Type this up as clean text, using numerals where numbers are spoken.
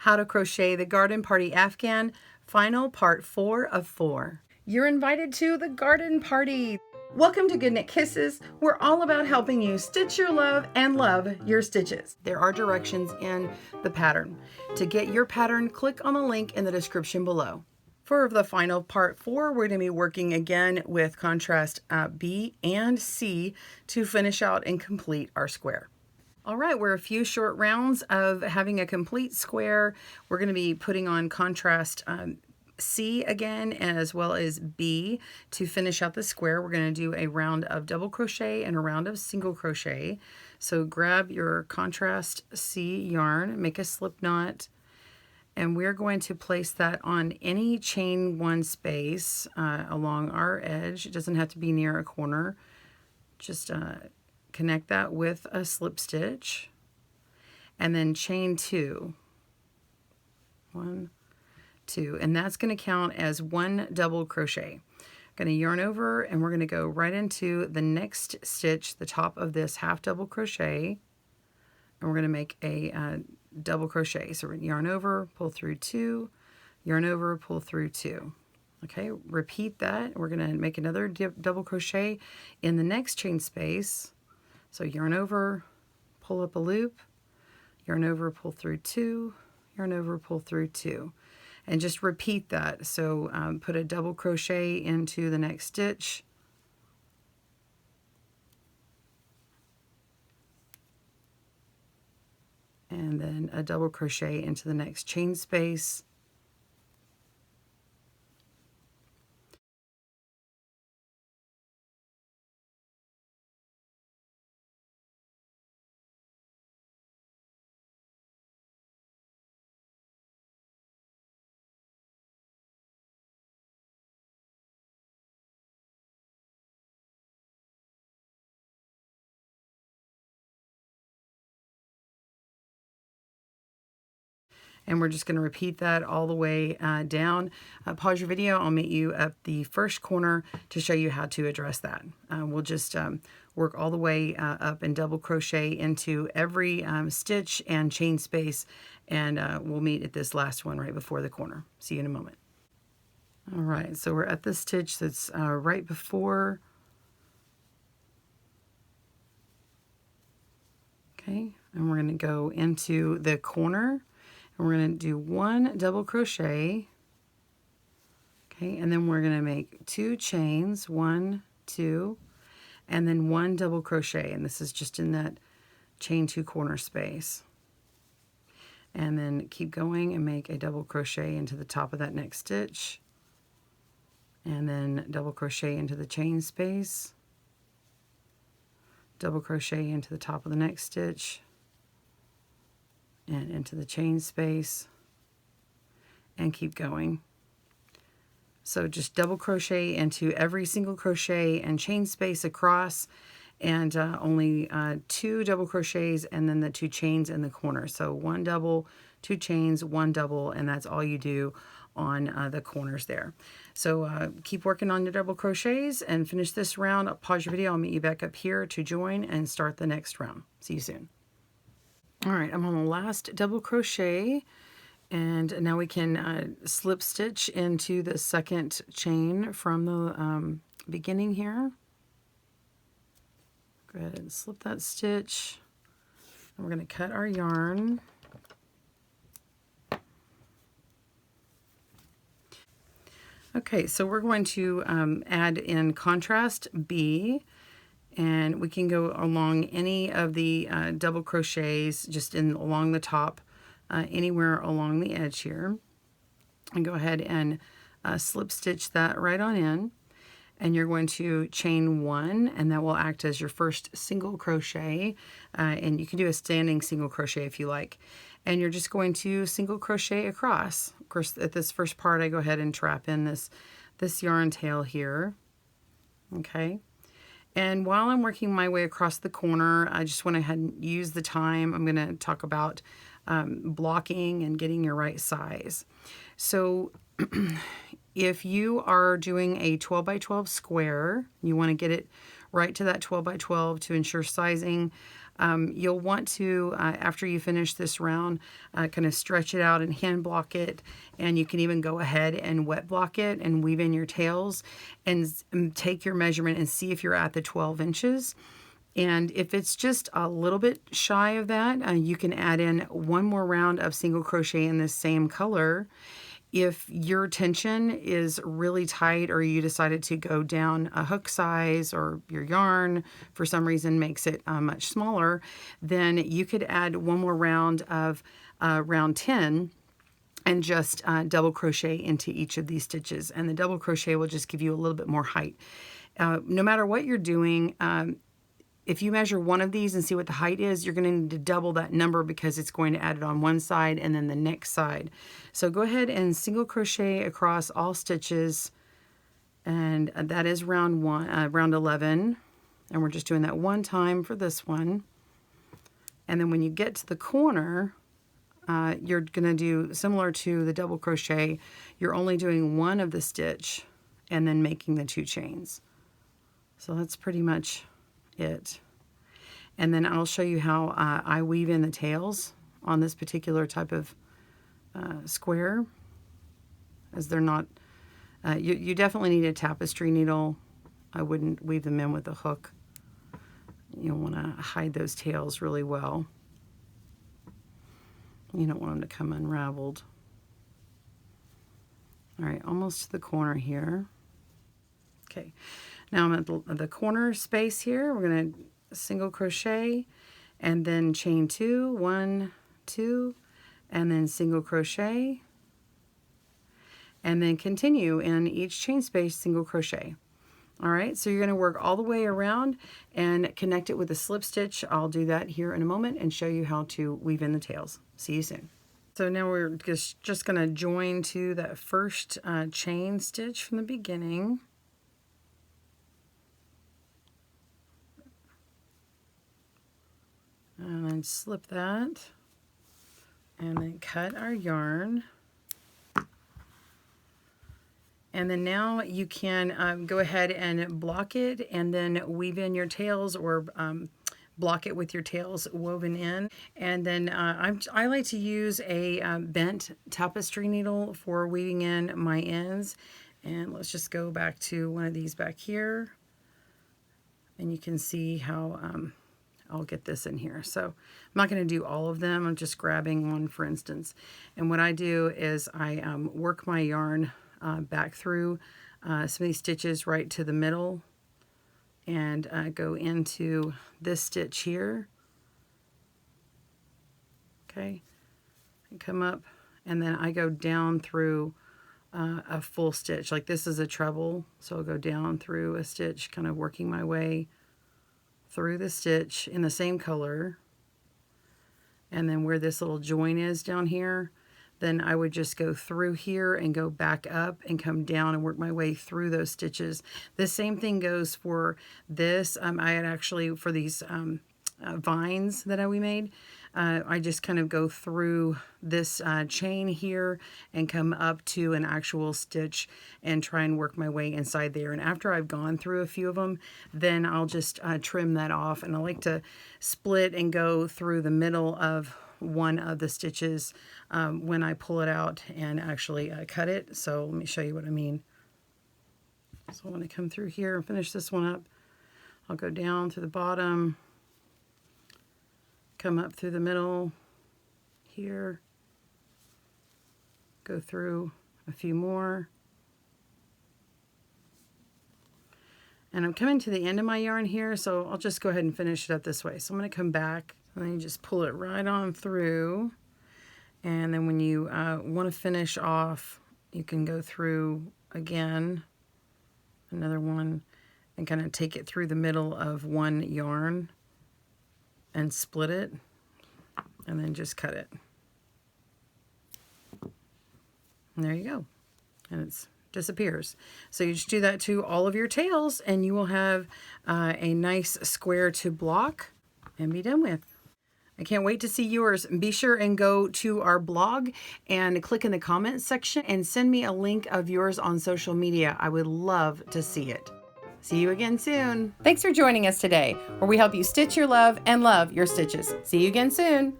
How to Crochet the Garden Party Afghan, final part 4 of 4. You're invited to the garden party. Welcome to Good Knit Kisses. We're all about helping you stitch your love and love your stitches. There are directions in the pattern. To get your pattern, click on the link in the description below. For the final part 4, we're going to be working again with contrast B and C to finish out and complete our square. All right, we're a few short rounds of having a complete square. We're going to be putting on contrast C again, as well as B to finish out the square. We're going to do a round of double crochet and a round of single crochet. So grab your contrast C yarn, make a slip knot, and we're going to place that on any chain 1 space along our edge. It doesn't have to be near a corner. Just connect that with a slip stitch and then chain 2. 1, 2, and that's going to count as 1 double crochet. Going to yarn over and we're going to go right into the next stitch, the top of this half double crochet, and we're going to make a double crochet. So we're going to yarn over, pull through 2, yarn over, pull through 2. Okay, repeat that. We're going to make another double crochet in the next chain space. So yarn over, pull up a loop, yarn over, pull through 2, yarn over, pull through 2. And just repeat that. So put a double crochet into the next stitch. And then a double crochet into the next chain space. And we're just going to repeat that all the way down. Pause your video. I'll meet you at the first corner to show you how to address that. We'll just work all the way up and double crochet into every stitch and chain space, and we'll meet at this last one right before the corner. See you in a moment. All right, so we're at the stitch that's right before. Okay, and we're going to go into the corner. And we're going to do 1 double crochet, okay, and then we're going to make 2 chains, 1, 2, and then 1 double crochet, and this is just in that chain 2 corner space. And then keep going and make a double crochet into the top of that next stitch, and then double crochet into the chain space, double crochet into the top of the next stitch, and into the chain space, and keep going. So just double crochet into every single crochet and chain space across, and only 2 double crochets and then the 2 chains in the corner. So 1 double, 2 chains, 1 double, and that's all you do on the corners there. So keep working on your double crochets and finish this round. I'll pause your video. I'll meet you back up here to join and start the next round. See you soon. All right, I'm on the last double crochet, and now we can slip stitch into the second chain from the beginning here. Go ahead and slip that stitch, and we're going to cut our yarn. Okay, so we're going to add in contrast B. And we can go along any of the double crochets just along the top, anywhere along the edge here. And go ahead and slip stitch that right on in. And you're going to chain 1, and that will act as your first single crochet. And you can do a standing single crochet if you like. And you're just going to single crochet across. Of course, at this first part, I go ahead and trap in this yarn tail here. Okay. And while I'm working my way across the corner, I just went ahead and use the time. I'm going to talk about blocking and getting your right size. So if you are doing a 12 by 12 square, you want to get it right to that 12 by 12 to ensure sizing. You'll want to, after you finish this round, kind of stretch it out and hand block it. And you can even go ahead and wet block it and weave in your tails and take your measurement and see if you're at the 12 inches. And if it's just a little bit shy of that, you can add in one more round of single crochet in this same color. If your tension is really tight or you decided to go down a hook size or your yarn for some reason makes it much smaller, then you could add one more round of round 10 and just double crochet into each of these stitches. And the double crochet will just give you a little bit more height. No matter what you're doing, if you measure one of these and see what the height is, you're going to need to double that number because it's going to add it on one side and then the next side. So go ahead and single crochet across all stitches, and that is round 11. And we're just doing that one time for this one. And then when you get to the corner, you're going to do similar to the double crochet. You're only doing one of the stitch and then making the 2 chains. So that's pretty much it. And then I'll show you how I weave in the tails on this particular type of square, as they're not, you definitely need a tapestry needle. I wouldn't weave them in with a hook. You'll want to hide those tails really well. You don't want them to come unraveled. All right, almost to the corner here. Okay. Now I'm at the corner space here. We're going to single crochet and then chain 2, 1, 2, and then single crochet, and then continue in each chain space single crochet. All right, so you're going to work all the way around and connect it with a slip stitch. I'll do that here in a moment and show you how to weave in the tails. See you soon. So now we're just going to join to that first chain stitch from the beginning. And then slip that, and then cut our yarn. And then now you can go ahead and block it and then weave in your tails, or block it with your tails woven in. And then I like to use a bent tapestry needle for weaving in my ends. And let's just go back to one of these back here. And you can see how I'll get this in here. So I'm not going to do all of them. I'm just grabbing one, for instance. And what I do is I work my yarn back through some of these stitches right to the middle, and go into this stitch here. Okay, and come up, and then I go down through a full stitch. Like this is a treble, so I'll go down through a stitch, kind of working my way through the stitch in the same color. And then where this little join is down here, then I would just go through here and go back up and come down and work my way through those stitches. The same thing goes for this. I had actually, for these vines that we made, I just kind of go through this chain here and come up to an actual stitch and try and work my way inside there. And after I've gone through a few of them, then I'll just trim that off. And I like to split and go through the middle of one of the stitches when I pull it out and actually cut it. So let me show you what I mean. So when I come through here and finish this one up, I'll go down to the bottom, come up through the middle here, go through a few more, and I'm coming to the end of my yarn here, so I'll just go ahead and finish it up this way. So I'm going to come back, and then you just pull it right on through, and then when you want to finish off, you can go through again, another one, and kind of take it through the middle of one yarn and split it, and then just cut it. And there you go. And it disappears. So you just do that to all of your tails, and you will have a nice square to block and be done with. I can't wait to see yours. Be sure and go to our blog and click in the comments section and send me a link of yours on social media. I would love to see it. See you again soon. Thanks for joining us today, where we help you stitch your love and love your stitches. See you again soon.